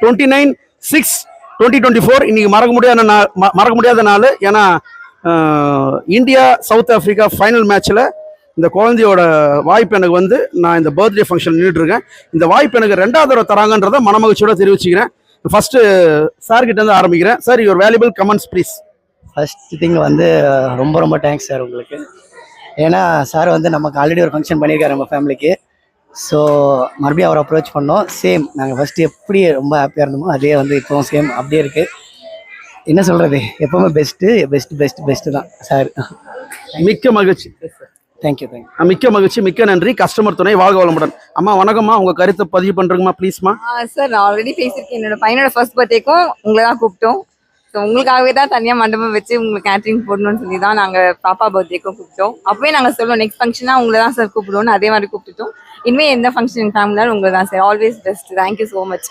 29/6/2024 இன்னைக்கு மறக்க முடியாத நாள். ஏன்னா இந்தியா சவுத் ஆப்பிரிக்கா ஃபைனல் மேட்ச்ல இந்த குழந்தையோட வாய்ப்பு எனக்கு வந்து நான் இந்த பர்த்டே ஃபங்க்ஷன் நின்றுட்டு இருக்கேன். இந்த வாய்ப்பு எனக்கு 2வது தடவை தராங்கன்றதை மனமகிழ்ச்சியோட தெரிவிச்சுக்கிறேன். ஃபர்ஸ்ட் சார் கிட்ட இருந்து ஆரம்பிக்கிறேன். Sir, your valuable comments please. First thing வந்து ரொம்ப ரொம்ப தேங்க்ஸ் சார் உங்களுக்கு. ஏன்னா சார் வந்து நமக்கு ஆல்ரெடி ஒரு ஃபங்க்ஷன் பண்ணியிருக்காரு நம்ம ஃபேமிலிக்கு. ஸோ மறுபடியும் அவர் அப்ரோச் பண்ணோம். சேம் நாங்கள் ஃபஸ்ட்டு எப்படி ரொம்ப ஹாப்பியாக இருந்தோமோ அதே வந்து இப்போவும் சேம் அப்படியே இருக்குது. என்ன சொல்கிறது, எப்போவுமே பெஸ்ட்டு தான் சார். மிக்க மகிழ்ச்சி. தேங்க்யூ. மிக்க மகிழ்ச்சி, மிக்க நன்றி. கஸ்டமர் துணை வாழ்க வளமுடன். அம்மா வணக்கம்மா, உங்கள் கருத்தை பதிவு பண்ணுறீங்கம்மா ப்ளீஸ்மா. சார், நான் ஆல்ரெடி பேசியிருக்கேன். என்னோட பையனோட ஃபர்ஸ்ட் பர்த்டேக்கும் உங்களை தான் கூப்பிட்டோம். ஸோ உங்களுக்காகவே தான் தனியாக மண்டபம் வச்சு உங்களுக்கு கேட்ரிங் போடணும்னு சொல்லி தான் நாங்கள் பாப்பா பர்த்டேக்கும் கூப்பிட்டோம். அப்போவே நாங்கள் சொல்லுவோம் நெக்ஸ்ட் ஃபங்க்ஷனாக உங்களை தான் சார் கூப்பிடுவோம்னு. அதே மாதிரி கூப்பிட்டுட்டோம். இனிமேல் எந்த ஃபங்க்ஷன் ஃபேமிலியாலும் உங்களை தான் sir. Always best. Thank you so much.